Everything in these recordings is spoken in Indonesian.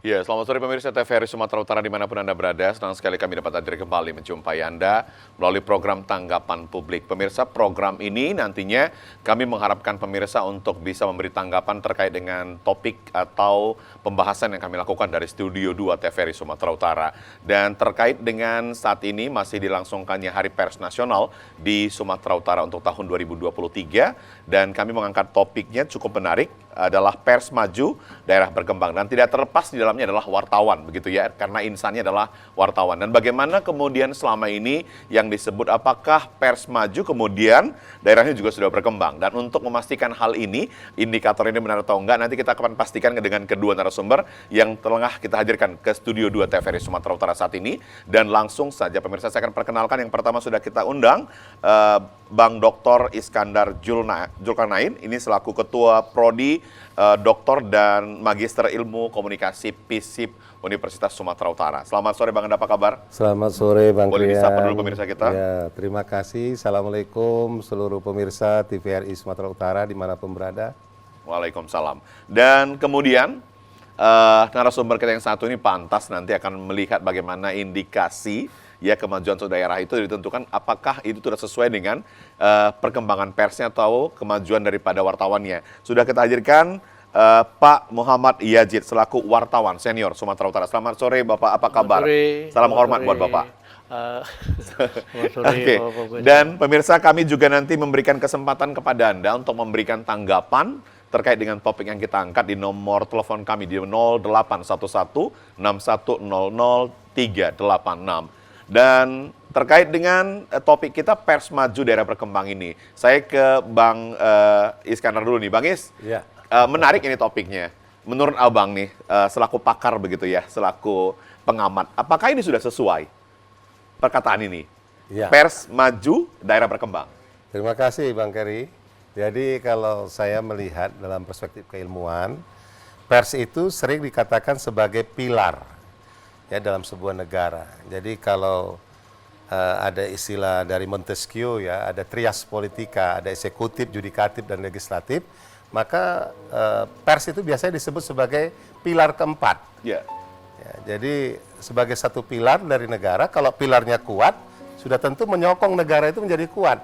Ya, selamat sore pemirsa TVRI Sumatera Utara dimanapun Anda berada. Senang sekali kami dapat hadir kembali menjumpai Anda melalui program Tanggapan Publik. Pemirsa, program ini nantinya kami mengharapkan pemirsa untuk bisa memberi tanggapan terkait dengan topik atau pembahasan yang kami lakukan dari Studio 2 TVRI Sumatera Utara. Dan terkait dengan saat ini masih dilangsungkannya Hari Pers Nasional di Sumatera Utara untuk tahun 2023. Dan kami mengangkat topiknya cukup menarik, adalah pers maju, daerah berkembang. Dan tidak terlepas di dalamnya adalah wartawan, begitu ya, karena insannya adalah wartawan. Dan bagaimana kemudian selama ini yang disebut apakah pers maju kemudian daerahnya juga sudah berkembang. Dan untuk memastikan hal ini, indikator ini benar atau enggak, nanti kita akan pastikan dengan kedua narasumber yang telah kita hadirkan ke Studio 2 TVRI Sumatera Utara saat ini. Dan langsung saja pemirsa saya akan perkenalkan yang pertama sudah kita undang, Bang Dr. Iskandar Zulkarnain, ini selaku Ketua Prodi Doktor dan Magister Ilmu Komunikasi PISIP Universitas Sumatera Utara. Selamat sore Bang, apa kabar? Selamat sore Bang Boleh Krian. disapa dulu pemirsa kita? Ya, terima kasih. Assalamualaikum seluruh pemirsa TVRI Sumatera Utara dimanapun berada. Waalaikumsalam. Dan kemudian narasumber kita yang satu ini pantas nanti akan melihat bagaimana indikasi ya kemajuan suatu daerah itu ditentukan apakah itu sudah sesuai dengan perkembangan persnya atau kemajuan daripada wartawannya. Sudah kita hadirkan Pak Muhammad Yazid selaku wartawan senior Sumatera Utara. Selamat sore Bapak, apa kabar? Salam hormat buat Bapak. Oke. Dan pemirsa, kami juga nanti memberikan kesempatan kepada Anda untuk memberikan tanggapan terkait dengan topik yang kita angkat di nomor telepon kami di 0811 6100 386. Dan terkait dengan topik kita pers maju daerah berkembang ini, saya ke Bang Iskandar dulu nih. Bang Is, Ya. Menarik ini topiknya. Menurut Abang nih, selaku pakar begitu ya, selaku pengamat, apakah ini sudah sesuai perkataan ini? Ya. Pers maju daerah berkembang. Terima kasih Bang Keri. Jadi kalau saya melihat dalam perspektif keilmuan, pers itu sering dikatakan sebagai pilar ya dalam sebuah negara. Jadi kalau ada istilah dari Montesquieu ya, ada trias politika, ada eksekutif, yudikatif dan legislatif, maka pers itu biasanya disebut sebagai pilar keempat. Ya. Ya, jadi sebagai satu pilar dari negara, kalau pilarnya kuat, sudah tentu menyokong negara itu menjadi kuat.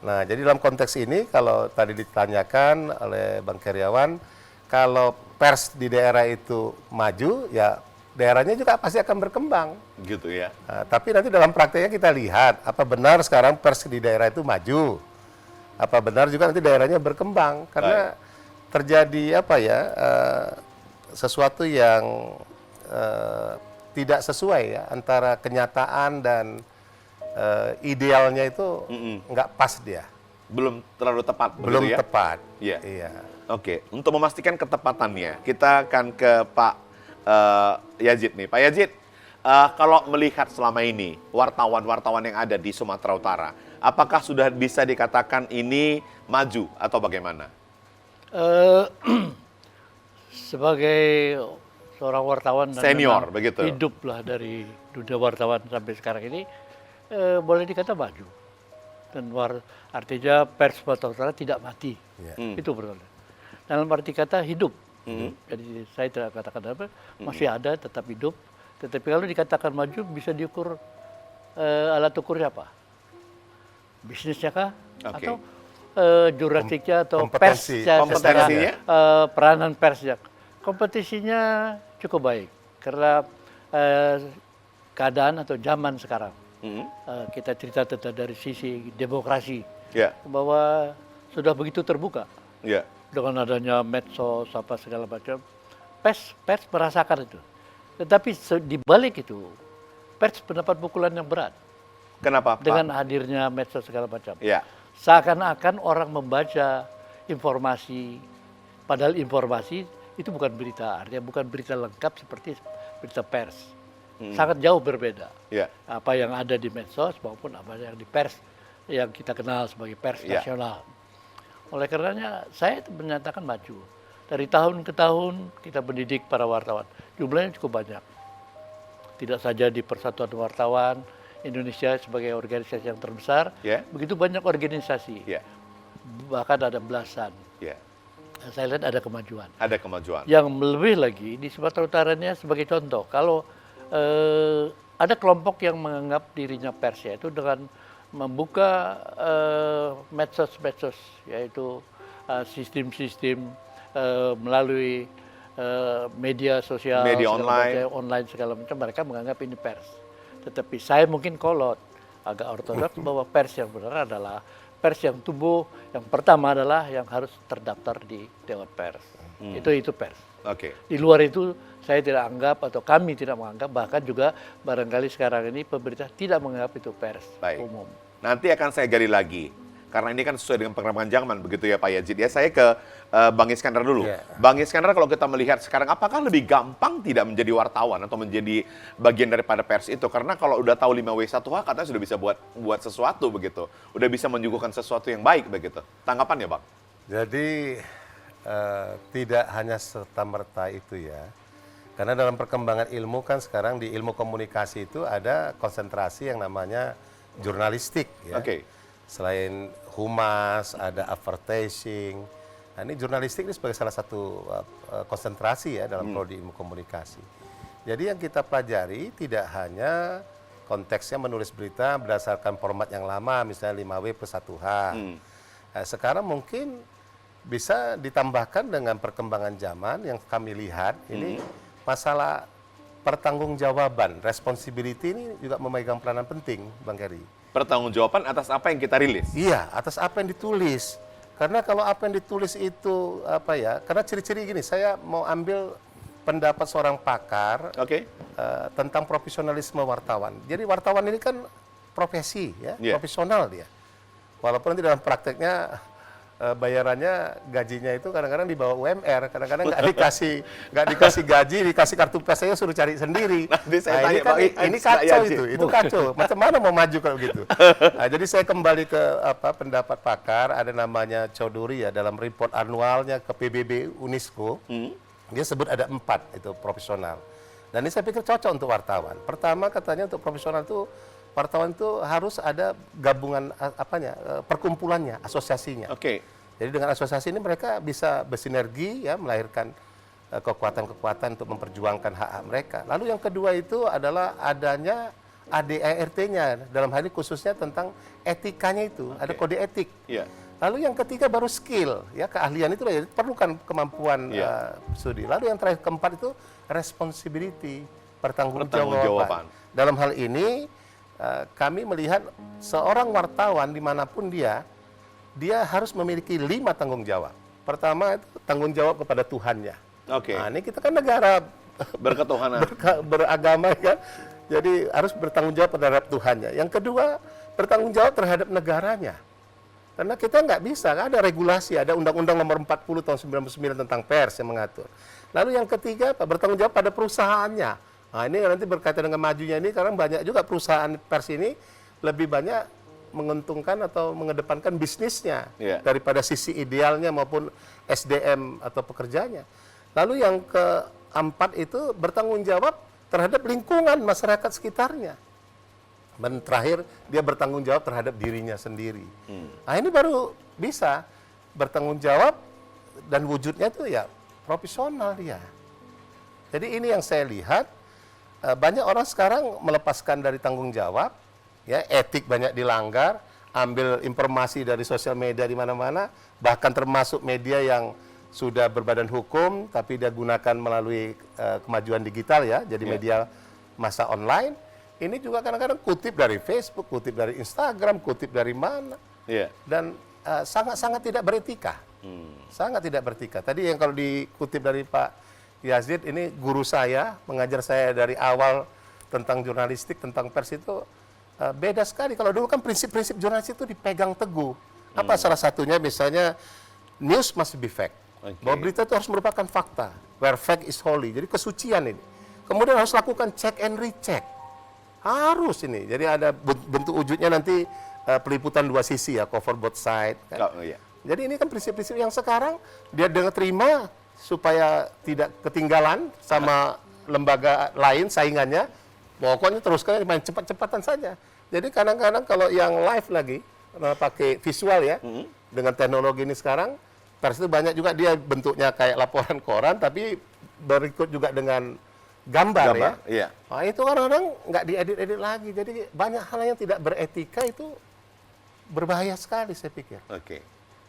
Nah, jadi dalam konteks ini, kalau tadi ditanyakan oleh Bang Keriawan, kalau pers di daerah itu maju, ya daerahnya juga pasti akan berkembang. Gitu ya. Nah, tapi nanti dalam prakteknya kita lihat, apa benar sekarang pers di daerah itu maju? Apa benar juga nanti daerahnya berkembang? Karena terjadi apa ya, sesuatu yang tidak sesuai ya antara kenyataan dan idealnya itu nggak pas dia. Belum terlalu tepat Belum begitu ya? tepat. Iya. Iya. Oke, untuk memastikan ketepatannya, kita akan ke Pak Yazid nih. Pak Yazid, kalau melihat selama ini wartawan-wartawan yang ada di Sumatera Utara, apakah sudah bisa dikatakan ini maju atau bagaimana? Sebagai seorang wartawan dan Senior, memang begitu? hiduplah dari dunia wartawan sampai sekarang ini, boleh dikata maju. Dan artinya pers Sumatera Utara tidak mati. Itu betul. Dalam arti kata hidup. Jadi saya tidak katakan apa, masih ada, tetap hidup. Tetapi kalau dikatakan maju, bisa diukur alat ukurnya apa? Bisnisnya kah? Oke. Atau jurnalistiknya atau Kompetensi. persnya? Kompetensinya? Peranan persnya. Kompetisinya cukup baik. Karena keadaan atau zaman sekarang. Kita cerita tentang dari sisi demokrasi. Ya. Bahwa sudah begitu terbuka. Ya. Dengan adanya medsos, apa segala macam. Pers merasakan itu. Tetapi di balik itu, pers mendapat pukulan yang berat. Kenapa, Pak? Dengan hadirnya medsos segala macam. Ya. Seakan-akan orang membaca informasi, padahal informasi itu bukan berita, artinya bukan berita lengkap seperti berita pers. Sangat jauh berbeda. Ya. Apa yang ada di medsos maupun apa yang di pers yang kita kenal sebagai pers nasional. Oleh karenanya saya menyatakan maju. Dari tahun ke tahun kita mendidik para wartawan. Jumlahnya cukup banyak. Tidak saja di Persatuan Wartawan Indonesia sebagai organisasi yang terbesar, begitu banyak organisasi. Bahkan ada belasan. saya lihat ada kemajuan. Ada kemajuan. Yang lebih lagi di Sumatera Utaranya sebagai contoh, kalau ada kelompok yang menganggap dirinya pers, yaitu dengan membuka medsos-medsos, yaitu sistem-sistem melalui media sosial, Media online segala macam, mereka menganggap ini pers. Tetapi saya mungkin kolot, agak ortodoks bahwa pers yang benar adalah pers yang tumbuh, yang pertama adalah yang harus terdaftar di Dewan Pers. Itu pers. Oke. Di luar itu saya tidak anggap atau kami tidak menganggap, bahkan juga barangkali sekarang ini pemerintah tidak menganggap itu pers Baik. umum. Nanti akan saya gali lagi. Karena ini kan sesuai dengan perkembangan zaman, begitu ya Pak Yazid. Ya, saya ke Bang Iskandar dulu. Yeah. Bang Iskandar, kalau kita melihat sekarang, apakah lebih gampang tidak menjadi wartawan atau menjadi bagian daripada pers itu? Karena kalau udah tahu 5W1H, katanya sudah bisa buat sesuatu begitu. Udah bisa menyuguhkan sesuatu yang baik begitu. Tanggapannya Bang? Jadi tidak hanya serta-merta itu ya. Karena dalam perkembangan ilmu kan sekarang di ilmu komunikasi itu ada konsentrasi yang namanya jurnalistik ya. Oke. Selain humas, ada advertising. Nah, ini jurnalistik ini sebagai salah satu konsentrasi ya dalam prodi ilmu komunikasi. Jadi yang kita pelajari tidak hanya konteksnya menulis berita berdasarkan format yang lama, misalnya 5W+1H. Sekarang mungkin bisa ditambahkan dengan perkembangan zaman yang kami lihat, ini masalah pertanggungjawaban, responsibility ini juga memegang peranan penting, Bang Keri. Pertanggungjawaban atas apa yang kita rilis? Iya, atas apa yang ditulis. Karena kalau apa yang ditulis itu apa ya? Karena ciri-ciri gini, saya mau ambil pendapat seorang pakar Oke. tentang profesionalisme wartawan. Jadi wartawan ini kan profesi ya, Yeah. profesional dia. Walaupun nanti dalam prakteknya bayarannya gajinya itu kadang-kadang di bawah UMR, kadang-kadang nggak dikasih gaji, dikasih kartu pes saya suruh cari sendiri. Nanti saya Nah, tanya, Pak, ini Pak kacau Yazid. itu kacau. Macam mana mau maju kalau gitu? Nah, jadi saya kembali ke pendapat pakar, ada namanya Chaudhuri ya dalam report anualnya ke PBB UNESCO, dia sebut ada 4 itu profesional. Dan ini saya pikir cocok untuk wartawan. Pertama katanya untuk profesional itu wartawan itu harus ada gabungan perkumpulannya, asosiasinya. Oke. Jadi dengan asosiasi ini mereka bisa bersinergi ya melahirkan kekuatan-kekuatan untuk memperjuangkan hak-hak mereka. Lalu yang kedua itu adalah adanya ADART-nya dalam hal ini khususnya tentang etikanya itu, ada kode etik. Iya. Lalu yang ketiga baru skill, ya keahlian itu ya, perlukan kemampuan studi. Lalu yang terakhir keempat itu responsibility, pertanggungjawaban. Dalam hal ini kami melihat seorang wartawan dimanapun dia harus memiliki 5 tanggung jawab. Pertama itu tanggung jawab kepada Tuhannya. Oke. Nah, ini kita kan negara Berketuhanan. beragama kan, jadi harus bertanggung jawab terhadap Tuhannya. Yang kedua bertanggung jawab terhadap negaranya. Karena kita nggak bisa, nggak ada regulasi, ada Undang-Undang Nomor 40 tahun 99 tentang pers yang mengatur. Lalu yang ketiga, bertanggung jawab pada perusahaannya. Nah, ini nanti berkaitan dengan majunya ini, karena banyak juga perusahaan pers ini lebih banyak menguntungkan atau mengedepankan bisnisnya daripada sisi idealnya maupun SDM atau pekerjanya. Lalu yang keempat itu bertanggung jawab terhadap lingkungan masyarakat sekitarnya. Dan terakhir dia bertanggung jawab terhadap dirinya sendiri. Nah ini baru bisa bertanggung jawab dan wujudnya itu ya profesional dia. Jadi ini yang saya lihat banyak orang sekarang melepaskan dari tanggung jawab, ya etik banyak dilanggar, ambil informasi dari sosial media di mana-mana, bahkan termasuk media yang sudah berbadan hukum tapi dia gunakan melalui kemajuan digital ya, jadi media masa online. Ini juga kadang-kadang kutip dari Facebook, kutip dari Instagram, kutip dari mana. Dan sangat-sangat tidak beretika. Sangat tidak beretika. Tadi yang kalau dikutip dari Pak Yazid, ini guru saya, mengajar saya dari awal tentang jurnalistik, tentang pers itu beda sekali. Kalau dulu kan prinsip-prinsip jurnalistik itu dipegang teguh. Apa salah satunya misalnya, news must be fact. Bahwa berita itu harus merupakan fakta. Where fact is holy. Jadi kesucian ini. Kemudian harus lakukan check and recheck. Harus ini. Jadi ada bentuk wujudnya nanti peliputan 2 sisi ya, cover both side. Kan? Jadi ini kan prinsip-prinsip yang sekarang dia dengan terima supaya tidak ketinggalan sama lembaga lain saingannya. Pokoknya teruskan main cepat-cepatan saja. Jadi kadang-kadang kalau yang live lagi pakai visual ya, dengan teknologi ini sekarang pers itu banyak juga dia bentuknya kayak laporan koran, tapi berikut juga dengan gambar ya. Iya. Nah, itu kadang-kadang nggak diedit-edit lagi. Jadi banyak hal yang tidak beretika itu berbahaya sekali saya pikir. Oke.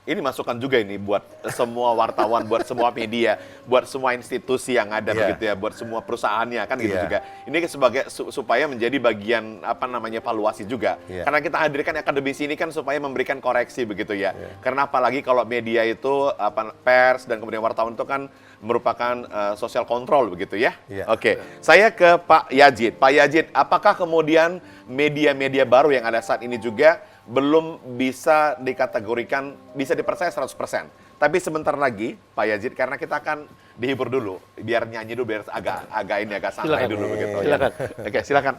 Ini masukan juga ini buat semua wartawan, buat semua media, buat semua institusi yang ada Iya. begitu ya, buat semua perusahaannya kan gitu Iya. juga. Ini sebagai supaya menjadi bagian apa namanya evaluasi juga. Iya. Karena kita hadirkan akademisi ini kan supaya memberikan koreksi begitu ya. Karena apalagi kalau media itu pers dan kemudian wartawan itu kan merupakan social control begitu ya. Iya. Oke, saya ke Pak Yajid. Pak Yajid, apakah kemudian media-media baru yang ada saat ini juga belum bisa dikategorikan, bisa dipercaya 100%. Tapi sebentar lagi, Pak Yajid, karena kita akan dihibur dulu, biar nyanyi dulu, biar agak santai Silakan. dulu begitu. Silakan. Oke, silakan.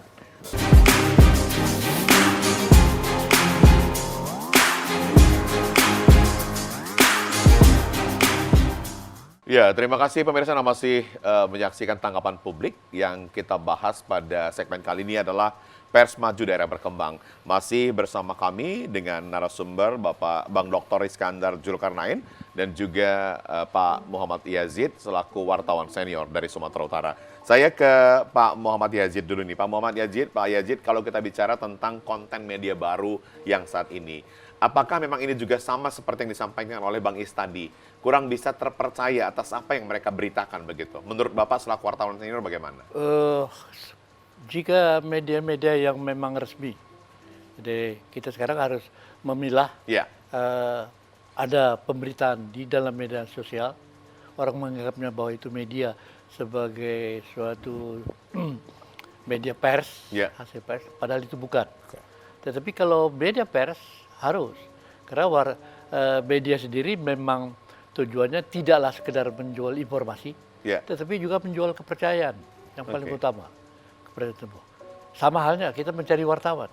Ya, terima kasih pemirsa yang masih menyaksikan tanggapan publik. Yang kita bahas pada segmen kali ini adalah Pers Maju Daerah Berkembang. Masih bersama kami dengan narasumber Bapak Bang Dr. Iskandar Zulkarnain dan juga Pak Muhammad Yazid selaku wartawan senior dari Sumatera Utara. Saya ke Pak Muhammad Yazid dulu nih. Pak Muhammad Yazid, Pak Yazid, kalau kita bicara tentang konten media baru yang saat ini, apakah memang ini juga sama seperti yang disampaikan oleh Bang Is tadi? Kurang bisa terpercaya atas apa yang mereka beritakan begitu. Menurut Bapak selaku wartawan senior bagaimana? Jika media-media yang memang resmi, jadi kita sekarang harus memilah. Ya, Ada pemberitaan di dalam media sosial, orang menganggapnya bahwa itu media sebagai suatu media pers, Ya. hasil pers, padahal itu bukan. Tetapi kalau media pers harus, karena media sendiri memang tujuannya tidaklah sekedar menjual informasi, ya, tetapi juga menjual kepercayaan yang paling Oke. utama. Kepercayaan itu. Sama halnya kita mencari wartawan,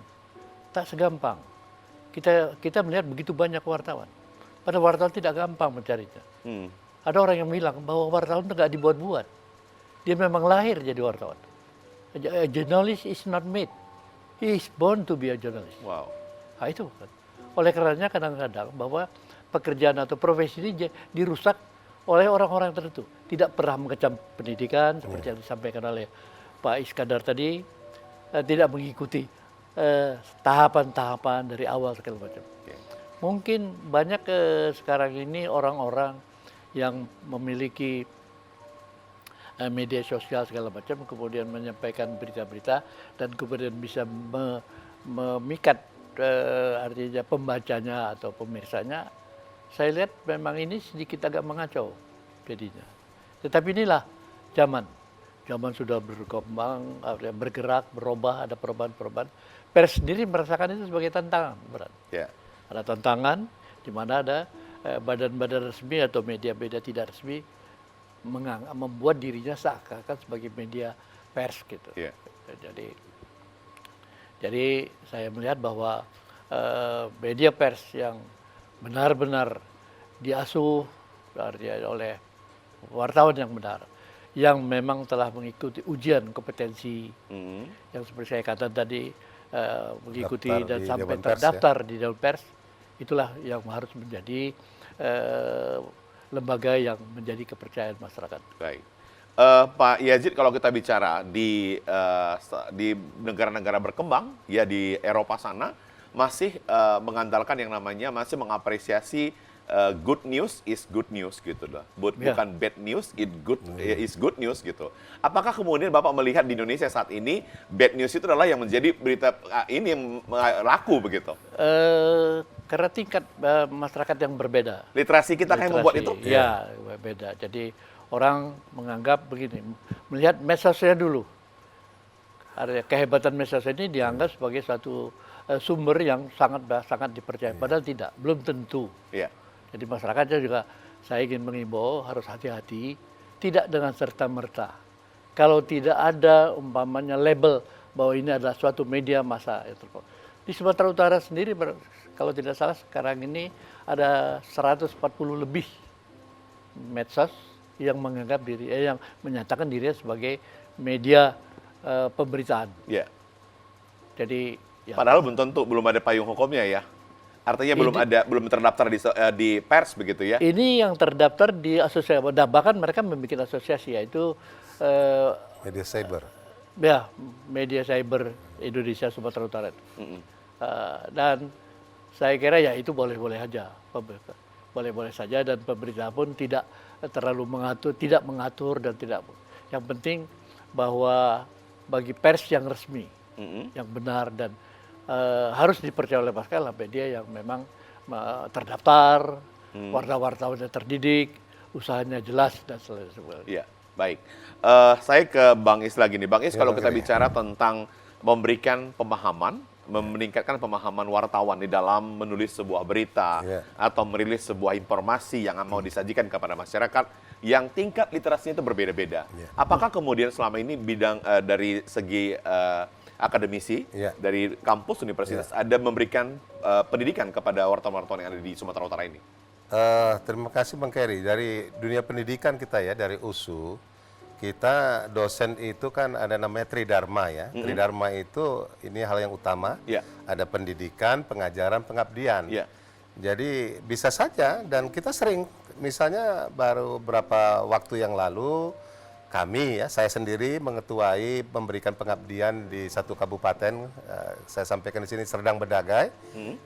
tak segampang. Kita melihat begitu banyak wartawan. Pada wartawan tidak gampang mencarinya. Hmm. Ada orang yang bilang bahwa wartawan itu nggak dibuat-buat. Dia memang lahir jadi wartawan. A journalist is not made. He is born to be a journalist. Wow. Nah, itu kan. Oleh karenanya kadang-kadang bahwa pekerjaan atau profesi ini dirusak oleh orang-orang tertentu. Tidak pernah mengecam pendidikan seperti yang disampaikan oleh Pak Iskandar tadi, tidak mengikuti tahapan-tahapan dari awal segala macam. Oke. Mungkin banyak sekarang ini orang-orang yang memiliki media sosial segala macam, kemudian menyampaikan berita-berita dan kemudian bisa memikat artinya pembacanya atau pemirsanya. Saya lihat memang ini sedikit agak mengacau jadinya. Tetapi inilah zaman. Zaman sudah berkembang, bergerak, berubah, ada perubahan-perubahan. Pers sendiri merasakan itu sebagai tantangan berat. Ya. Ada tantangan di mana ada badan-badan resmi atau media-media tidak resmi membuat dirinya seakan-akan sebagai media pers gitu. Ya. Jadi saya melihat bahwa media pers yang benar-benar diasuh artinya oleh wartawan yang benar, yang memang telah mengikuti ujian kompetensi, Hmm. yang seperti saya katakan tadi, mengikuti Daftar dan di sampai Dewan Pers, terdaftar di Dewan Pers, itulah yang harus menjadi lembaga yang menjadi kepercayaan masyarakat. Baik. Pak Yazid, kalau kita bicara di negara-negara berkembang, ya di Eropa sana, masih mengandalkan yang namanya, masih mengapresiasi good news is good news gitu loh. Ya. Bukan bad news, is good news gitu. Apakah kemudian Bapak melihat di Indonesia saat ini bad news itu adalah yang menjadi berita ini yang laku begitu? Karena tingkat masyarakat yang berbeda. Literasi kita kayak membuat itu? Ya, beda. Jadi orang menganggap begini, melihat medsosnya dulu. Kehebatan medsos ini dianggap sebagai satu sumber yang sangat dipercaya. Padahal tidak, belum tentu. Iya. Jadi masyarakatnya juga saya ingin mengimbau harus hati-hati, tidak dengan serta-merta. Kalau tidak ada umpamanya label bahwa ini adalah suatu media massa. Di Sumatera Utara sendiri, kalau tidak salah sekarang ini ada 140 lebih medsos yang menganggap yang menyatakan dirinya sebagai media pemberitaan. Iya. Jadi ya, Padahal belum tentu, belum ada payung hukumnya ya. Artinya belum terdaftar di pers begitu ya? Ini yang terdaftar di asosiasi, bahkan mereka membuat asosiasi, yaitu Media cyber. ya Media Cyber Indonesia Sumatera Utara. Dan saya kira ya itu boleh-boleh aja, boleh-boleh saja, dan pemerintah pun tidak terlalu mengatur dan tidak. Yang penting bahwa bagi pers yang resmi, yang benar dan harus dipercaya oleh masyarakat, media yang memang terdaftar, wartawan-wartawannya terdidik, usahanya jelas dan sebagainya. Iya, baik. Saya ke Bang Is lagi nih. Bang Is, kalau kita bicara tentang memberikan pemahaman, meningkatkan pemahaman wartawan di dalam menulis sebuah berita atau merilis sebuah informasi yang mau disajikan kepada masyarakat yang tingkat literasinya itu berbeda-beda. Apakah kemudian selama ini bidang dari segi akademisi dari kampus universitas ada memberikan pendidikan kepada wartawan-wartawan yang ada di Sumatera Utara ini? Terima kasih Bang Kerry. Dari dunia pendidikan kita ya, dari USU, kita dosen itu kan ada namanya Tridharma ya. Tridharma itu ini hal yang utama. Ada pendidikan, pengajaran, pengabdian. Jadi bisa saja, dan kita sering, misalnya baru beberapa waktu yang lalu kami ya, saya sendiri mengetuai memberikan pengabdian di satu kabupaten, saya sampaikan di sini Serdang Bedagai.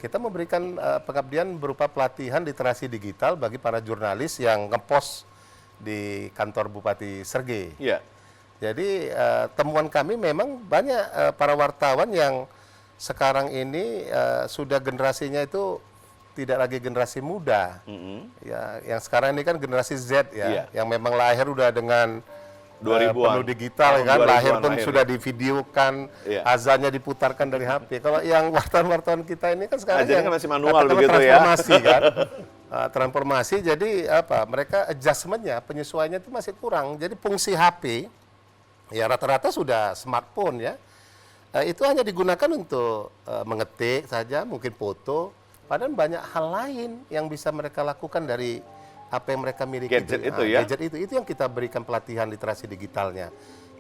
Kita memberikan pengabdian berupa pelatihan literasi digital bagi para jurnalis yang ngepost di kantor Bupati Srege. Jadi temuan kami memang banyak para wartawan yang sekarang ini sudah generasinya itu tidak lagi generasi muda. Ya, yang sekarang ini kan generasi Z ya, yang memang lahir udah dengan 2000-an. penuh digital kan, lahir pun lahir. sudah divideokan, azannya diputarkan dari HP. Kalau yang wartawan-wartawan kita ini kan sekarang Ajarnya yang masih manual begitu transformasi kan. Transformasi, jadi apa? Mereka adjustmentnya, penyesuaiannya itu masih kurang. Jadi fungsi HP ya rata-rata sudah smartphone ya. Itu hanya digunakan untuk mengetik saja, mungkin foto. Padahal banyak hal lain yang bisa mereka lakukan dari apa yang mereka miliki. Gadget itu ya? Gadget itu yang kita berikan pelatihan literasi digitalnya.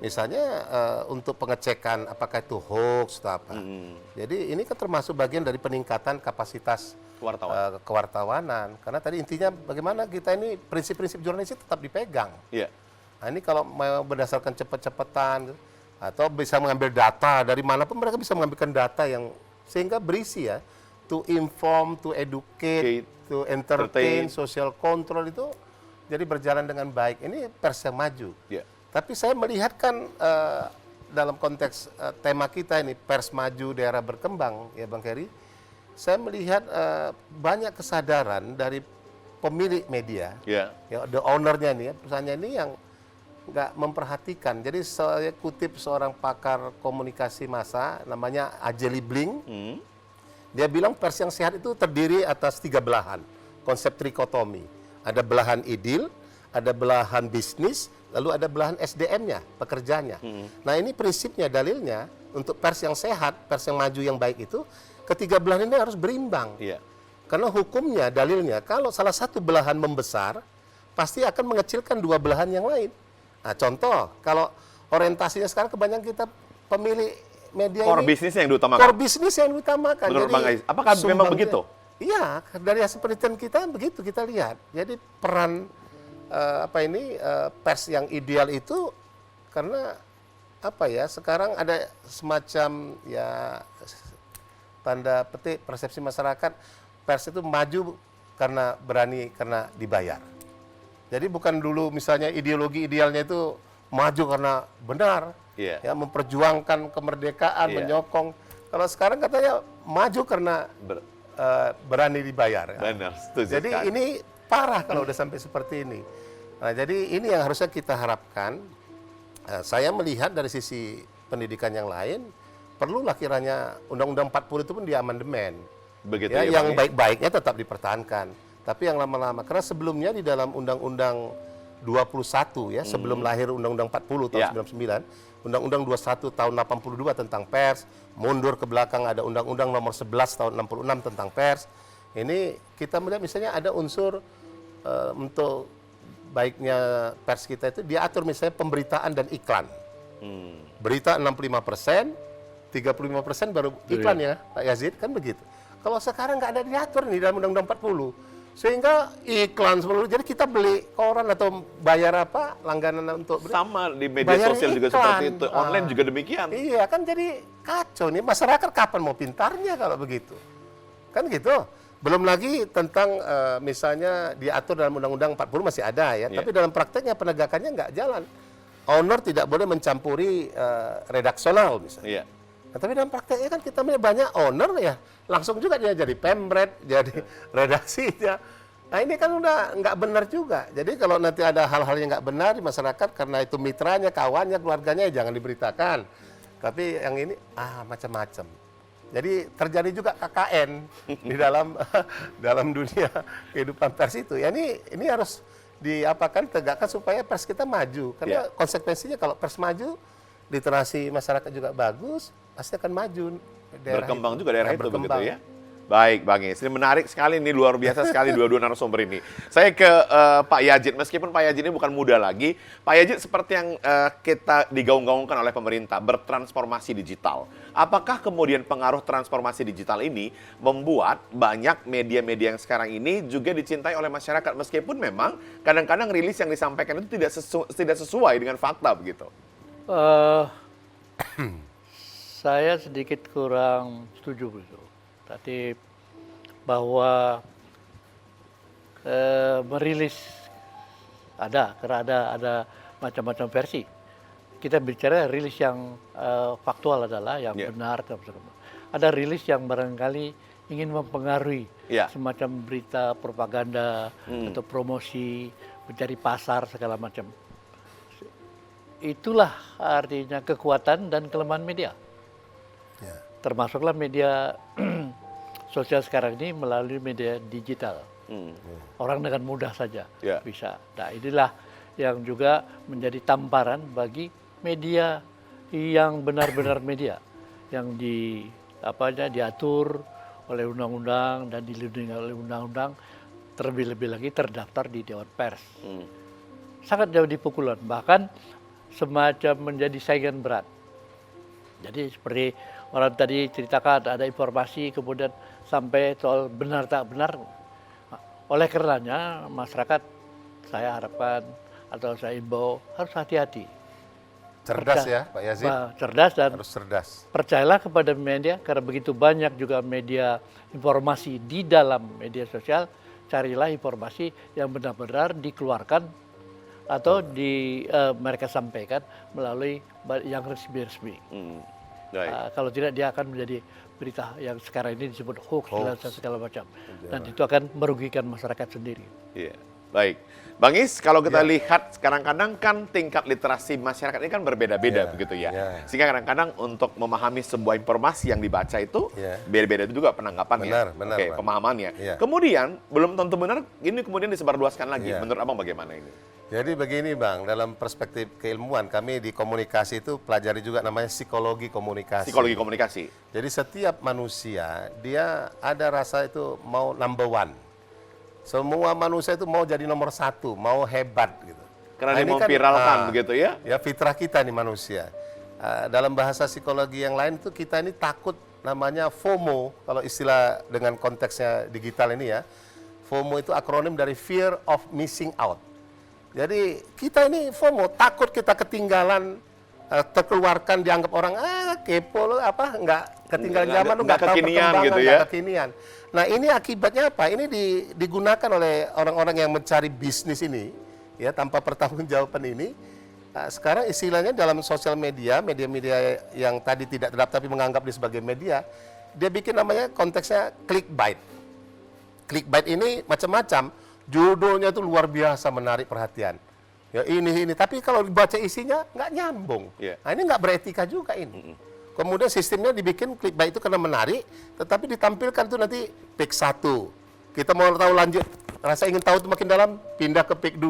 Misalnya untuk pengecekan apakah itu hoax atau apa. Jadi ini kan termasuk bagian dari peningkatan kapasitas kewartawanan. Karena tadi intinya bagaimana kita ini prinsip-prinsip jurnalistik tetap dipegang. Nah ini kalau mau berdasarkan cepet-cepetan atau bisa mengambil data dari manapun, mereka bisa mengambilkan data yang sehingga berisi ya. To inform, to educate, to entertain, social control itu jadi berjalan dengan baik. Ini pers yang maju. Tapi saya melihat kan dalam konteks tema kita ini, pers maju, daerah berkembang, ya Bang Kerry, saya melihat banyak kesadaran dari pemilik media, ya, the owner-nya nih, perusahaannya ini yang nggak memperhatikan. Jadi saya kutip seorang pakar komunikasi massa, namanya Ajeli Bling. Dia bilang pers yang sehat itu terdiri atas 3 belahan, konsep trikotomi. Ada belahan idil, ada belahan bisnis, lalu ada belahan SDM-nya, pekerjanya. Nah ini prinsipnya, dalilnya, untuk pers yang sehat, pers yang maju, yang baik itu, ketiga belahan ini harus berimbang. Karena hukumnya, dalilnya, kalau salah satu belahan membesar, pasti akan mengecilkan 2 belahan yang lain. Nah contoh, kalau orientasinya sekarang kebanyakan kita pemilih media core ini, bisnis yang diutamakan. core bisnis yang diutamakan. Menurut Jadi, Bang Ais, apakah memang begitu? Iya, dari hasil penelitian kita begitu kita lihat. Jadi peran pers yang ideal itu karena apa ya? Sekarang ada semacam ya tanda petik persepsi masyarakat, pers itu maju karena berani, karena dibayar. Jadi bukan dulu misalnya ideologi idealnya itu maju karena benar. Ya, memperjuangkan kemerdekaan, menyokong. Kalau sekarang katanya maju karena berani dibayar. Benar, setuju jadi sekali. ini parah kalau udah sampai seperti ini. Nah, jadi ini yang harusnya kita harapkan. Saya melihat dari sisi pendidikan yang lain, perlulah kiranya Undang-Undang 40 itu pun diamandemen. Begitu ya, ya, yang baik-baiknya tetap dipertahankan. Tapi yang lama-lama, karena sebelumnya di dalam Undang-Undang 21 ya, sebelum lahir Undang-Undang 40 tahun 99, Undang-Undang 21 tahun 82 tentang pers, mundur ke belakang ada Undang-Undang nomor 11 tahun 66 tentang pers. Ini kita melihat misalnya ada unsur untuk baiknya pers kita itu diatur misalnya pemberitaan dan iklan. Berita 65%, 35% baru iklan ya Pak Yazid, kan begitu. Kalau sekarang nggak ada diatur nih dalam Undang-Undang 40. Sehingga iklan seluruh, jadi kita beli koran atau bayar apa langganan untuk beli. Sama di media Bayar sosial juga iklan. seperti itu, online juga demikian. Iya kan, jadi kacau nih, masyarakat kapan mau pintarnya kalau begitu? Kan gitu. Belum lagi tentang misalnya diatur dalam Undang-Undang 40 masih ada ya, tapi dalam prakteknya penegakannya nggak jalan. Owner tidak boleh mencampuri redaksional misalnya. Iya. Nah, tapi dalam prakteknya kan kita punya banyak owner ya, langsung juga dia jadi pemret, jadi redaksinya. Nah ini kan udah nggak benar juga. Jadi kalau nanti ada hal-hal yang nggak benar di masyarakat karena itu mitranya, kawannya, keluarganya, ya jangan diberitakan. Tapi yang ini macam-macam. Jadi terjadi juga KKN di dalam dalam dunia kehidupan pers itu. Ya ini harus tegakkan supaya pers kita maju. Karena konsekuensinya kalau pers maju, literasi masyarakat juga bagus, pasti akan maju. Berkembang juga daerah itu begitu ya. Baik Bang Is, ini menarik sekali, ini luar biasa sekali dua-dua narasumber ini. Saya ke Pak Yajid, meskipun Pak Yajid ini bukan muda lagi, Pak Yajid seperti yang kita digaung-gaungkan oleh pemerintah, bertransformasi digital. Apakah kemudian pengaruh transformasi digital ini membuat banyak media-media yang sekarang ini juga dicintai oleh masyarakat, meskipun memang kadang-kadang rilis yang disampaikan itu tidak sesuai dengan fakta begitu? Saya sedikit kurang setuju begitu. Tadi bahwa merilis karena ada macam-macam versi. Kita bicara rilis yang faktual adalah yang benar. Ada rilis yang barangkali ingin mempengaruhi semacam berita propaganda atau promosi, mencari pasar segala macam. Itulah artinya kekuatan dan kelemahan media. Termasuklah media sosial sekarang ini melalui media digital. Orang dengan mudah saja bisa. Nah inilah yang juga menjadi tamparan bagi media yang benar-benar media, yang diatur oleh undang-undang dan dilindungi oleh undang-undang, terlebih-lebih lagi terdaftar di Dewan Pers. Sangat jauh di pukulan, bahkan semacam menjadi saingan berat. Jadi seperti orang tadi ceritakan ada informasi kemudian sampai soal benar tak benar. Oleh karenanya masyarakat saya harapkan atau saya imbau harus hati-hati. Cerdas ya Pak Yazid. Cerdas dan harus cerdas. Percayalah kepada media karena begitu banyak juga media informasi di dalam media sosial. Carilah informasi yang benar-benar dikeluarkan atau mereka sampaikan melalui yang resmi-resmi. Kalau tidak dia akan menjadi berita yang sekarang ini disebut hoax dan segala macam. Dan itu akan merugikan masyarakat sendiri. Iya. Baik. Bang Is, kalau kita lihat kadang-kadang kan tingkat literasi masyarakat ini kan berbeda-beda begitu ya. Sehingga kadang-kadang untuk memahami sebuah informasi yang dibaca itu beda-beda juga penanggapannya. Benar, pemahamannya. Kemudian belum tentu benar, ini kemudian disebarluaskan lagi. Menurut Abang bagaimana ini? Jadi begini Bang, dalam perspektif keilmuan kami di komunikasi itu pelajari juga namanya psikologi komunikasi. Psikologi komunikasi. Jadi setiap manusia dia ada rasa itu mau number one. Semua manusia itu mau jadi nomor satu, mau hebat gitu. Karena dia mau viralkan begitu ya? Ya fitrah kita nih manusia. Dalam bahasa psikologi yang lain itu kita ini takut, namanya FOMO. Kalau istilah dengan konteksnya digital ini ya. FOMO itu akronim dari fear of missing out. Jadi kita ini FOMO, takut kita ketinggalan, terkeluarkan, dianggap orang kepo, nggak ketinggalan zaman, nggak tahu perkembangan, gitu ya? Nggak kekinian. Nah ini akibatnya apa? Ini digunakan oleh orang-orang yang mencari bisnis ini, ya tanpa pertanggungjawaban ini. Sekarang istilahnya dalam sosial media, media-media yang tadi tidak terdaftar tapi menganggap dia sebagai media, dia bikin namanya konteksnya clickbait. Clickbait ini macam-macam. Judulnya itu luar biasa menarik perhatian. Ya ini, tapi kalau dibaca isinya nggak nyambung. Nah ini nggak beretika juga ini. Kemudian sistemnya dibikin clickbait itu karena menarik, tetapi ditampilkan itu nanti pick 1. Kita mau tahu lanjut, rasa ingin tahu itu makin dalam, pindah ke pick 2,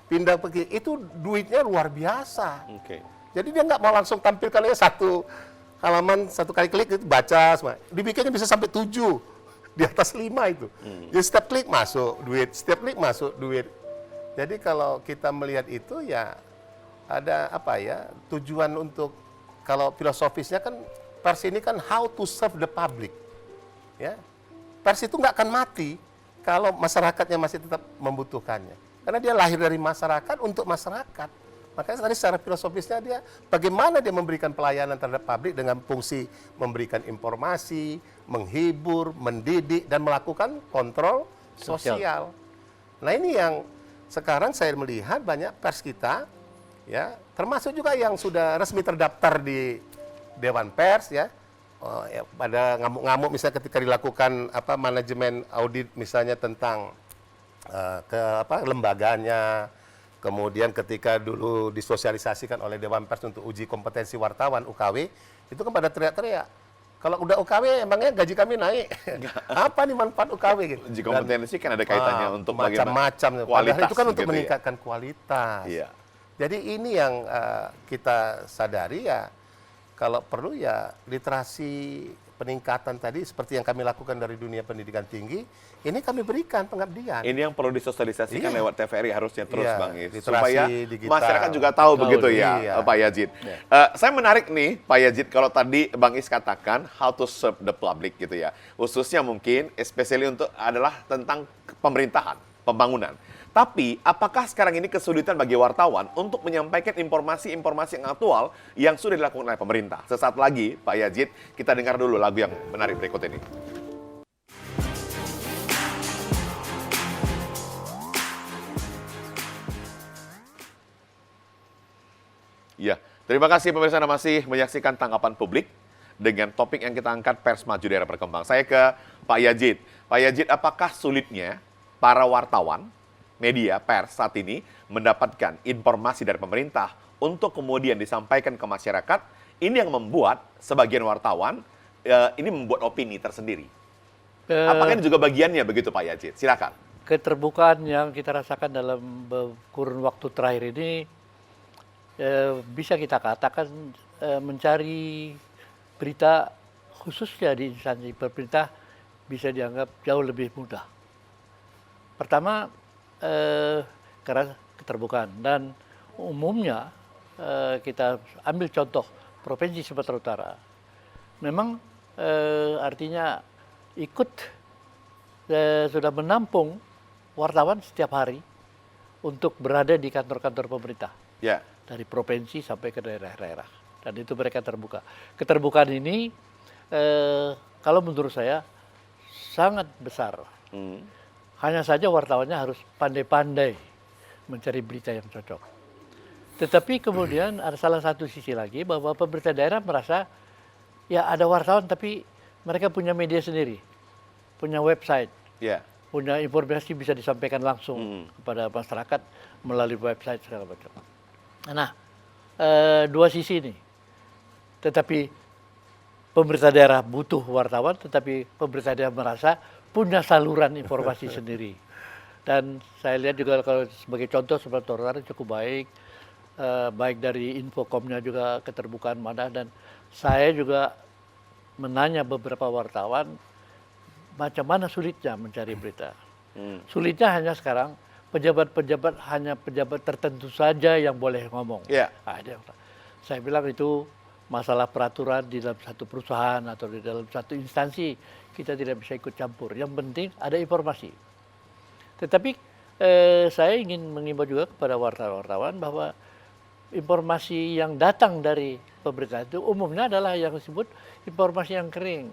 pindah ke itu duitnya luar biasa. Jadi dia nggak mau langsung tampilkan aja satu halaman, satu kali klik itu baca semua. Dibikinnya bisa sampai 7. Di atas 5 itu. Jadi setiap klik masuk duit, setiap klik masuk duit. Jadi kalau kita melihat itu ya ada tujuan untuk, kalau filosofisnya kan pers ini kan how to serve the public. Ya. pers itu nggak akan mati kalau masyarakatnya masih tetap membutuhkannya. Karena dia lahir dari masyarakat untuk masyarakat. Makanya tadi secara filosofisnya dia bagaimana dia memberikan pelayanan terhadap publik dengan fungsi memberikan informasi, menghibur, mendidik, dan melakukan kontrol sosial. Nah ini yang sekarang saya melihat banyak pers kita, ya termasuk juga yang sudah resmi terdaftar di Dewan Pers, ya. Pada ngamuk-ngamuk misalnya ketika dilakukan manajemen audit misalnya tentang lembaganya, kemudian ketika dulu disosialisasikan oleh Dewan Pers untuk uji kompetensi wartawan UKW, itu kan pada teriak-teriak, kalau udah UKW emangnya gaji kami naik. Apa nih manfaat UKW gitu. Uji kompetensi kan ada kaitannya untuk macam-macam kualitas itu kan untuk gitu meningkatkan kualitas. Iya. Jadi ini yang kita sadari, ya kalau perlu ya literasi peningkatan tadi seperti yang kami lakukan dari dunia pendidikan tinggi, ini kami berikan pengabdian. Ini yang perlu disosialisasikan Iya. lewat TVRI harusnya terus, Iya, Bang Is, literasi supaya digital. masyarakat juga tahu begitu ya, iya. Pak Yazid. Saya menarik nih, Pak Yazid, kalau tadi Bang Is katakan how to serve the public gitu ya, khususnya mungkin especially untuk adalah tentang pemerintahan, pembangunan. Tapi, apakah sekarang ini kesulitan bagi wartawan untuk menyampaikan informasi-informasi yang aktual yang sudah dilakukan oleh pemerintah? Sesaat lagi, Pak Yazid, kita dengar dulu lagu yang menarik berikut ini. Ya, terima kasih pemirsa Anda masih menyaksikan Tanggapan Publik dengan topik yang kita angkat pers maju daerah berkembang. Saya ke Pak Yazid. Pak Yazid, apakah sulitnya para wartawan media pers saat ini mendapatkan informasi dari pemerintah untuk kemudian disampaikan ke masyarakat? Ini yang membuat sebagian wartawan ini membuat opini tersendiri. Apakah ini juga bagiannya begitu, Pak Yazid? Silakan. Keterbukaan yang kita rasakan dalam kurun waktu terakhir ini bisa kita katakan mencari berita khususnya di instansi pemerintah bisa dianggap jauh lebih mudah. Pertama, karena keterbukaan, dan umumnya kita ambil contoh Provinsi Sumatera Utara, memang artinya ikut sudah menampung wartawan setiap hari untuk berada di kantor-kantor pemerintah, Ya. dari provinsi sampai ke daerah-daerah, dan itu mereka terbuka. Keterbukaan ini kalau menurut saya sangat besar. Hanya saja wartawannya harus pandai-pandai mencari berita yang cocok. Tetapi kemudian ada salah satu sisi lagi bahwa pemerintah daerah merasa ya ada wartawan tapi mereka punya media sendiri, punya website, Ya. punya informasi bisa disampaikan langsung kepada masyarakat melalui website segala macam. Nah, dua sisi ini. Tetapi pemerintah daerah butuh wartawan, tetapi pemerintah daerah merasa punya saluran informasi sendiri. Dan saya lihat juga kalau sebagai contoh Sumatera Utara cukup baik, baik dari Infocomnya juga keterbukaan mana, dan saya juga menanya beberapa wartawan macam mana sulitnya mencari berita. Sulitnya hanya sekarang pejabat-pejabat hanya pejabat tertentu saja yang boleh ngomong. Ya. Saya bilang itu masalah peraturan di dalam satu perusahaan atau di dalam satu instansi, kita tidak bisa ikut campur. Yang penting ada informasi. Tetapi saya ingin mengimbau juga kepada wartawan-wartawan bahwa informasi yang datang dari pemerintah itu umumnya adalah yang disebut informasi yang kering.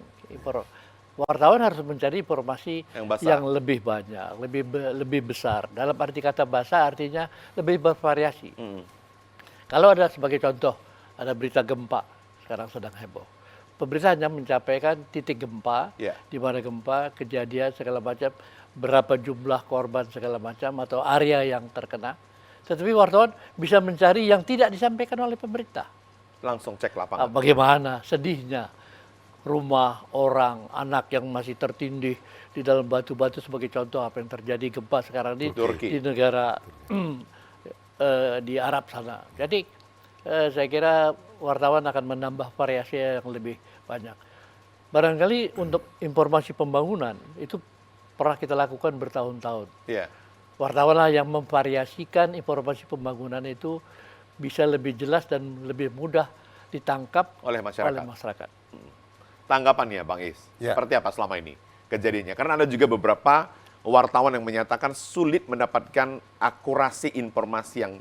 Wartawan harus mencari informasi yang lebih banyak, lebih besar. Dalam arti kata basah artinya lebih bervariasi. Kalau ada sebagai contoh, ada berita gempa, sekarang sedang heboh. Pemerintah hanya menyampaikan titik gempa, di mana gempa, kejadian segala macam, berapa jumlah korban segala macam, atau area yang terkena. Tetapi wartawan bisa mencari yang tidak disampaikan oleh pemerintah. Langsung cek lapangan. Bagaimana sedihnya rumah orang, anak yang masih tertindih di dalam batu-batu, sebagai contoh apa yang terjadi gempa sekarang di negara di Arab sana. Jadi saya kira wartawan akan menambah variasi yang lebih banyak. Barangkali untuk informasi pembangunan itu pernah kita lakukan bertahun-tahun. Wartawanlah yang memvariasikan informasi pembangunan itu bisa lebih jelas dan lebih mudah ditangkap oleh masyarakat. Tanggapannya Bang Is, seperti apa selama ini kejadiannya. Karena ada juga beberapa wartawan yang menyatakan sulit mendapatkan akurasi informasi yang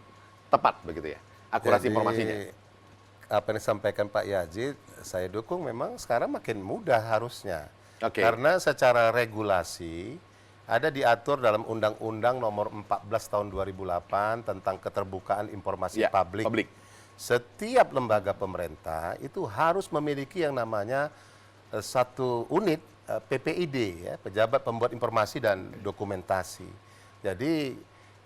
tepat begitu ya. Akurasi Jadi, informasinya. apa yang disampaikan Pak Yazid, saya dukung. Memang sekarang makin mudah harusnya. Oke. Karena secara regulasi ada diatur dalam Undang-Undang Nomor 14 Tahun 2008 tentang keterbukaan informasi Ya, publik. Setiap lembaga pemerintah itu harus memiliki yang namanya satu unit PPID, ya, Pejabat Pembuat Informasi dan Dokumentasi. Jadi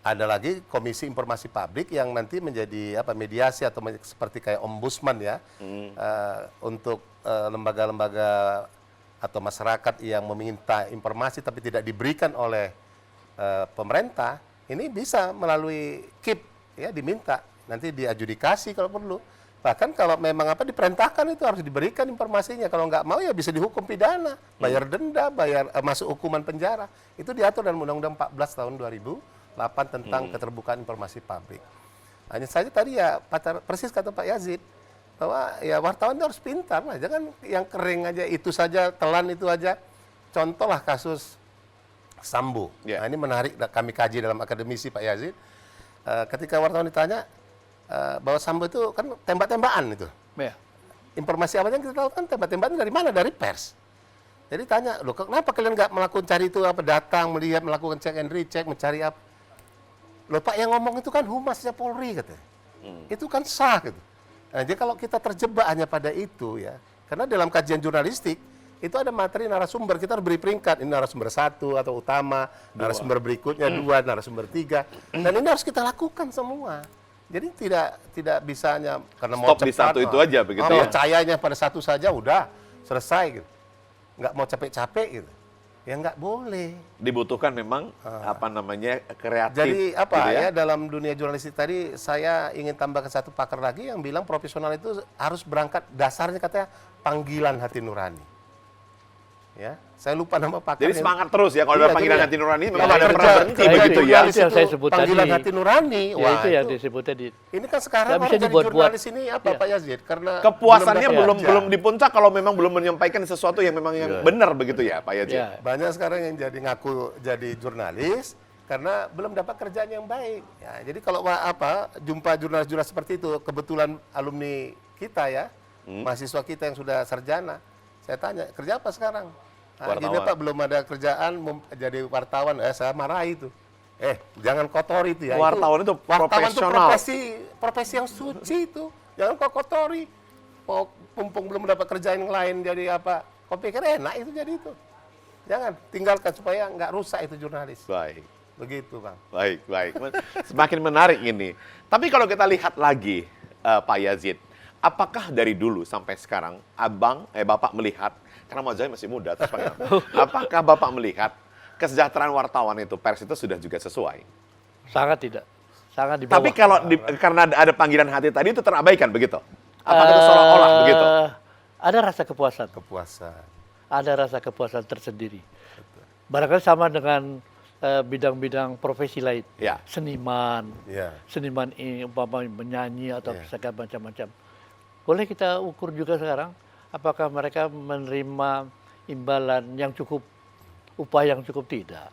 ada lagi Komisi Informasi Publik yang nanti menjadi mediasi atau seperti kayak ombudsman ya, untuk lembaga-lembaga atau masyarakat yang meminta informasi tapi tidak diberikan oleh pemerintah, ini bisa melalui KIP ya, diminta, nanti diadjudikasi kalau perlu. Bahkan kalau memang diperintahkan itu harus diberikan informasinya. Kalau nggak mau ya bisa dihukum pidana, bayar denda, masuk hukuman penjara. Itu diatur dalam Undang-Undang 14 tahun 2008 tentang keterbukaan informasi publik. Hanya saja tadi ya persis kata Pak Yazid, bahwa ya wartawan itu harus pintar lah, jangan yang kering aja itu saja, telan itu aja. Contohlah kasus Sambo. Yeah. Nah, ini menarik kami kaji dalam akademisi Pak Yazid. Ketika wartawan ditanya bahwa Sambo itu kan tembak-tembakan itu. Ya. Informasi awalnya kita tahu kan tembak-tembakan dari mana? Dari pers. Jadi tanya, loh kenapa kalian nggak melakukan cari itu datang, melihat, melakukan check and recheck, mencari apa? Loh Pak, yang ngomong itu kan humasnya Polri katanya. Itu kan sah gitu. Nah, jadi kalau kita terjebak hanya pada itu ya, karena dalam kajian jurnalistik itu ada materi narasumber, kita harus beri peringkat, ini narasumber 1 atau utama, narasumber berikutnya 2, narasumber 3, dan ini harus kita lakukan semua. Jadi tidak bisa hanya karena mau Stop cepat, di satu itu aja begitu ya. percayanya pada satu saja udah selesai gitu. Nggak mau capek-capek gitu. Ya nggak boleh. Dibutuhkan memang kreatif. Jadi gitu ya dalam dunia jurnalistik tadi saya ingin tambahkan satu pakar lagi yang bilang profesional itu harus berangkat dasarnya katanya panggilan hati nurani. Ya, saya lupa nama pakar. Jadi semangat terus ya kalau ada panggilan hati nurani, memang ada pernah berhenti Nah, begitu ya. itu yang saya sebut panggilan tadi. hati nurani. Ya, Wah, itu yang disebut tadi. ini kan sekarang Nggak bisa orang jadi dibuat-buat. jurnalis ini apa Iya. Pak Yazid? Karena Kepuasannya dapat belum kerja. di puncak kalau memang belum menyampaikan sesuatu yang memang yang benar begitu ya Pak Yazid. Ya. Banyak sekarang yang ngaku jadi jurnalis karena belum dapat kerjaan yang baik. Ya, jadi kalau jumpa jurnalis-jurnalis seperti itu, kebetulan alumni kita ya, mahasiswa kita yang sudah sarjana, saya tanya, kerja apa sekarang? Nah, gini Wartawan. Pak, belum ada kerjaan, jadi wartawan. Saya marahi itu. Jangan kotori itu ya. Wartawan itu wartawan profesional. itu profesi yang suci itu. Jangan kau kotori. Mumpung belum dapat kerjaan yang lain jadi apa? Kau pikir enak itu jadi itu. Jangan, tinggalkan supaya nggak rusak itu jurnalis. Baik. Begitu Bang. Baik. Semakin menarik ini. Tapi kalau kita lihat lagi Pak Yazid, apakah dari dulu sampai sekarang Bapak melihat, karena Mas Zai masih muda, terus panggil, apakah Bapak melihat kesejahteraan wartawan itu, pers itu sudah juga sesuai? Sangat tidak. Sangat di bawah. Tapi kalau karena ada panggilan hati tadi itu terabaikan begitu? Apakah itu seolah-olah begitu? Ada rasa kepuasan. Kepuasan. Ada rasa kepuasan tersendiri. Barangkali sama dengan bidang-bidang profesi lain. Ya. Seniman, Ya. seniman umpama menyanyi atau Ya. segala macam-macam. Boleh kita ukur juga sekarang, apakah mereka menerima imbalan yang cukup, upah yang cukup, tidak.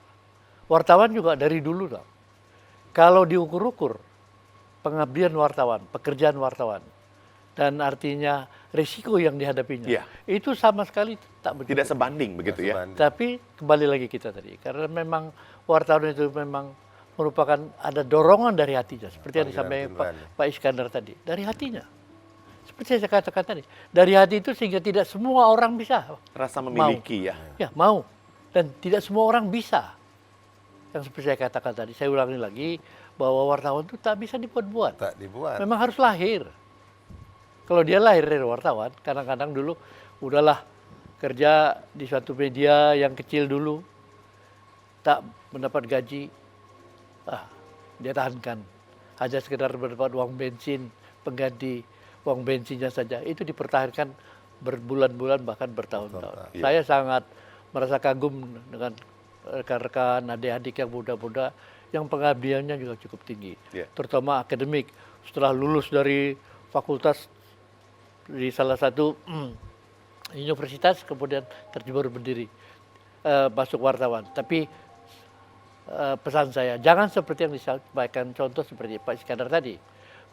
Wartawan juga dari dulu dong. Kalau diukur-ukur, pengabdian wartawan, pekerjaan wartawan, dan artinya risiko yang dihadapinya, Ya. itu sama sekali tak begitu. Tidak sebanding begitu ya? Sebanding. Tapi kembali lagi kita tadi, karena memang wartawan itu memang merupakan ada dorongan dari hatinya, seperti yang Panggilan disampaikan nurani. Pak Iskandar tadi, dari hatinya. Seperti saya katakan tadi, dari hati itu sehingga tidak semua orang bisa. Rasa memiliki ya. Ya, mau. Dan tidak semua orang bisa. Yang seperti saya katakan tadi, saya ulangi lagi, bahwa wartawan itu tak bisa dibuat-buat. Tak dibuat. Memang harus lahir. Kalau dia lahir dari wartawan, kadang-kadang dulu udahlah kerja di suatu media yang kecil dulu, tak mendapat gaji, dia tahankan. Hanya sekedar mendapat uang bensin, pengganti uang bensinnya saja. Itu dipertahankan berbulan-bulan bahkan bertahun-tahun. Iya. Saya sangat merasa kagum dengan rekan-rekan, adik-adik yang muda-muda yang pengabdiannya juga cukup tinggi. Iya. Terutama akademik. Setelah lulus dari fakultas di salah satu universitas, kemudian terjebur berdiri. masuk wartawan. Tapi pesan saya, jangan seperti yang disampaikan contoh seperti Pak Iskandar tadi.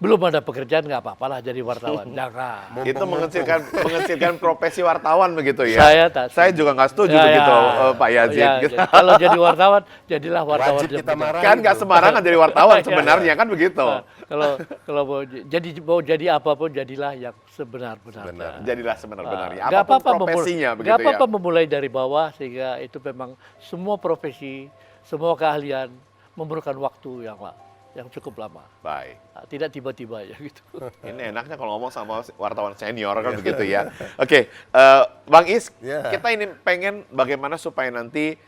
Belum ada pekerjaan, nggak apa-apalah jadi wartawan. Jangan. Itu mengecilkan profesi wartawan begitu ya. Saya juga nggak setuju Ya, begitu, ya. Pak Yazid. Ya, jadi kalau jadi wartawan, jadilah wartawan. Wajib kita marah. Kan nggak sembarangan jadi wartawan Ya. sebenarnya kan begitu. Kalau mau jadi apapun, jadilah yang sebenar-benarnya. Jadilah sebenar-benarnya. Nggak Apapun apa-apa profesinya nggak begitu ya. apa-apa memulai dari bawah, sehingga itu memang semua profesi, semua keahlian memerlukan waktu yang cukup lama. Baik. Nah, tidak tiba-tiba ya gitu. Ini enaknya kalau ngomong sama wartawan senior kan begitu ya. Oke, Bang Is, Ya. kita ini pengen bagaimana supaya nanti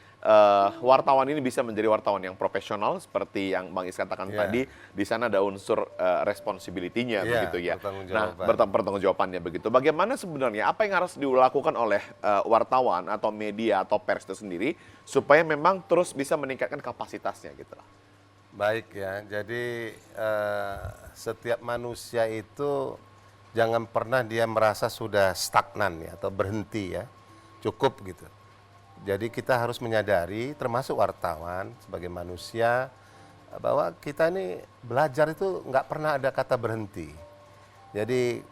wartawan ini bisa menjadi wartawan yang profesional seperti yang Bang Is katakan Ya. tadi. Di sana ada unsur responsibility-nya Ya, begitu ya. pertanggungjawaban. Nah, pertanggungjawabannya begitu. Bagaimana sebenarnya apa yang harus dilakukan oleh wartawan atau media atau pers itu sendiri supaya memang terus bisa meningkatkan kapasitasnya gitu lah. Baik ya, jadi setiap manusia itu jangan pernah dia merasa sudah stagnan ya atau berhenti ya, cukup gitu. Jadi kita harus menyadari, termasuk wartawan sebagai manusia, bahwa kita ini belajar itu nggak pernah ada kata berhenti. Jadi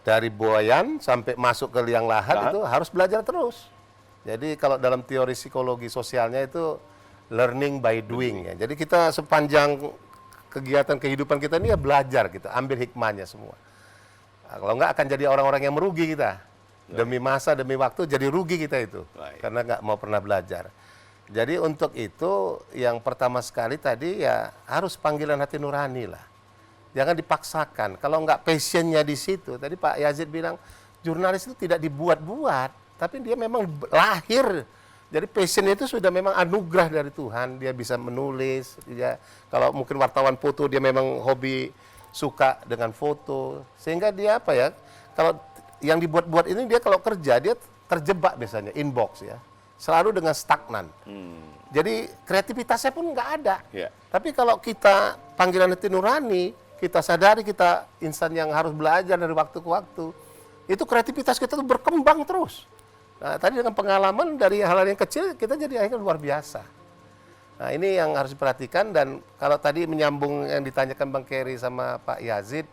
dari buayan sampai masuk ke liang lahat itu harus belajar terus. Jadi kalau dalam teori psikologi sosialnya itu learning by doing ya. Jadi kita sepanjang kegiatan kehidupan kita ini ya belajar kita, ambil hikmahnya semua. Nah, kalau enggak akan jadi orang-orang yang merugi kita. Demi masa, demi waktu jadi rugi kita itu. Baik. Karena nggak mau pernah belajar. Jadi untuk itu yang pertama sekali tadi ya harus panggilan hati nurani lah. Jangan dipaksakan. Kalau nggak passionnya di situ, tadi Pak Yazid bilang jurnalis itu tidak dibuat-buat, tapi dia memang lahir. Jadi passionnya itu sudah memang anugerah dari Tuhan. Dia bisa menulis. Dia, kalau mungkin wartawan foto, dia memang hobi suka dengan foto. Sehingga dia apa ya? Kalau yang dibuat-buat ini dia kalau kerja dia terjebak biasanya inbox ya. Selalu dengan stagnan. Jadi kreativitasnya pun nggak ada. Ya. Tapi kalau kita panggilan hati nurani, kita sadari kita insan yang harus belajar dari waktu ke waktu, itu kreativitas kita tuh berkembang terus. Nah, tadi dengan pengalaman dari hal-hal yang kecil, kita jadi akhirnya luar biasa. Nah, ini yang harus diperhatikan, dan kalau tadi menyambung yang ditanyakan Bang Kerry sama Pak Yazid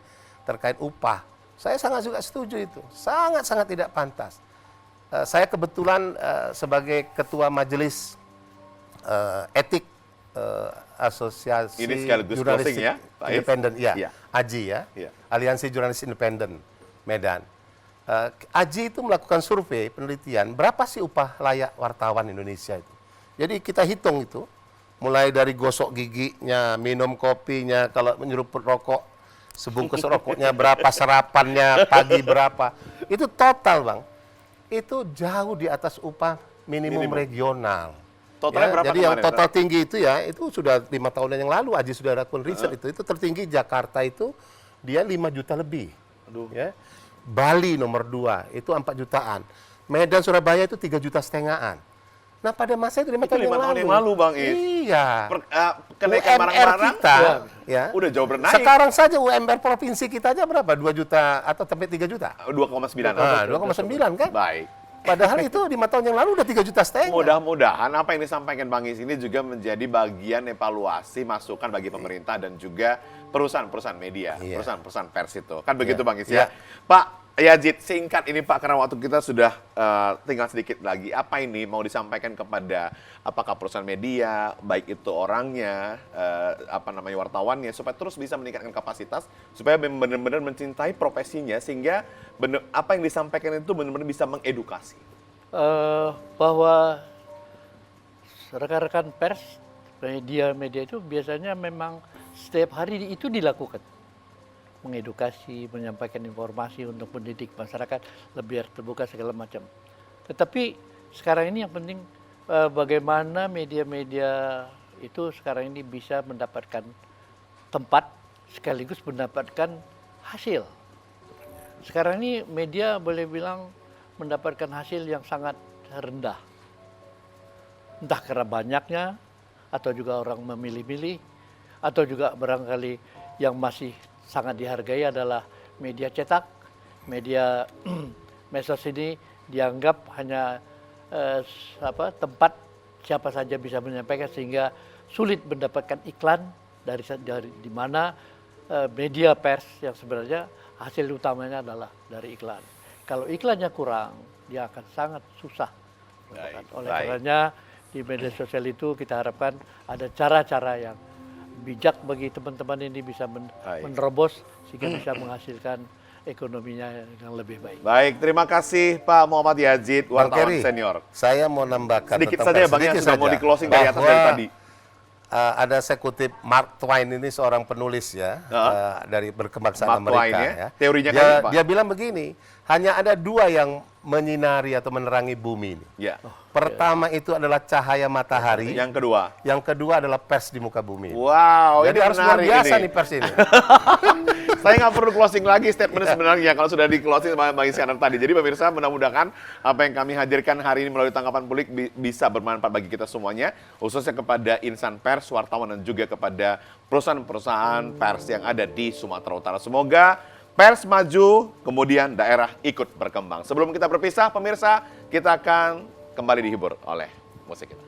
terkait upah, saya sangat juga setuju itu. Sangat-sangat tidak pantas. Saya kebetulan sebagai ketua majelis etik Asosiasi Ini sekaligus Jurnalistik closing ya, Pak Is? Independen, ya, Iya. AJI ya, Iya. Aliansi Jurnalis Independen Medan. AJI itu melakukan survei penelitian berapa sih upah layak wartawan Indonesia itu. Jadi kita hitung itu, mulai dari gosok giginya, minum kopinya, kalau menyeruput rokok, sebungkus rokoknya berapa, sarapannya pagi berapa. Itu total Bang, itu jauh di atas upah minimum regional. Totalnya berapa jadi yang kemarin, total tinggi itu ya, itu sudah 5 tahun yang lalu AJI sudah lakukan riset itu tertinggi Jakarta itu dia 5 juta lebih. Aduh. Ya. Bali nomor 2 itu 4 jutaan. Medan Surabaya itu 3,5 jutaan. Nah pada masa itu 5 tahun, 5 tahun yang lalu Bang Is. Iya. Kenaikan UMR barang-barang kita ya. udah jauh bernaik. Sekarang saja UMR provinsi kita aja berapa? 2 juta atau sampai 3 juta? 2,9. Nah, 2,9 kan? Baik. Padahal itu 5 tahun yang lalu udah 3,5 juta. Mudah-mudahan apa yang disampaikan Bang Is ini juga menjadi bagian evaluasi masukan bagi pemerintah dan juga perusahaan-perusahaan media, Iya. perusahaan-perusahaan pers itu. Kan begitu Iya. Bang Is Iya. ya. Pak Yazid, singkat ini Pak, karena waktu kita sudah tinggal sedikit lagi. Apa ini mau disampaikan kepada apakah perusahaan media, baik itu orangnya, wartawannya, supaya terus bisa meningkatkan kapasitas, supaya benar-benar mencintai profesinya, sehingga apa yang disampaikan itu benar-benar bisa mengedukasi. Bahwa rekan-rekan pers, media-media itu biasanya memang setiap hari itu dilakukan. Mengedukasi, menyampaikan informasi untuk mendidik masyarakat lebih terbuka segala macam. Tetapi sekarang ini yang penting bagaimana media-media itu sekarang ini bisa mendapatkan tempat sekaligus mendapatkan hasil. Sekarang ini media boleh bilang mendapatkan hasil yang sangat rendah. Entah karena banyaknya, atau juga orang memilih-milih, atau juga barangkali yang masih sangat dihargai adalah media cetak. Media medsos ini dianggap hanya tempat siapa saja bisa menyampaikan sehingga sulit mendapatkan iklan dari di mana media pers yang sebenarnya hasil utamanya adalah dari iklan. Kalau iklannya kurang, dia akan sangat susah. Oleh karenanya di media sosial itu kita harapkan ada cara-cara yang bijak bagi teman-teman ini bisa menerobos sehingga bisa menghasilkan ekonominya yang lebih baik. Baik, terima kasih Pak Muhammad Yazid, Bang wartawan Kerry, senior. saya mau nambahkan Sedikit tentang saja ya pers. Bang, yang Sedikit sudah mau saja. di closing dari atas dari Bahwa, tadi. ada saya kutip Mark Twain, ini seorang penulis ya, dari berkebangsaan Mark Twain Amerika. ya. Teorinya dia, kan, Pak? dia bilang begini, hanya ada dua yang menyinari atau menerangi bumi ini. Ya. Pertama itu adalah cahaya matahari, Yang kedua. yang kedua adalah pers di muka bumi. Wow, Jadi ini harus luar menarik biasa ini. nih pers ini. Saya nggak perlu closing lagi statement sebenarnya kalau sudah di closing sama Bang Iskandar tadi. Jadi pemirsa, mudah-mudahan apa yang kami hadirkan hari ini melalui tanggapan publik bisa bermanfaat bagi kita semuanya, khususnya kepada insan pers, wartawan dan juga kepada perusahaan-perusahaan pers yang ada di Sumatera Utara. Semoga pers maju, kemudian daerah ikut berkembang. Sebelum kita berpisah, pemirsa, kita akan kembali dihibur oleh musik kita.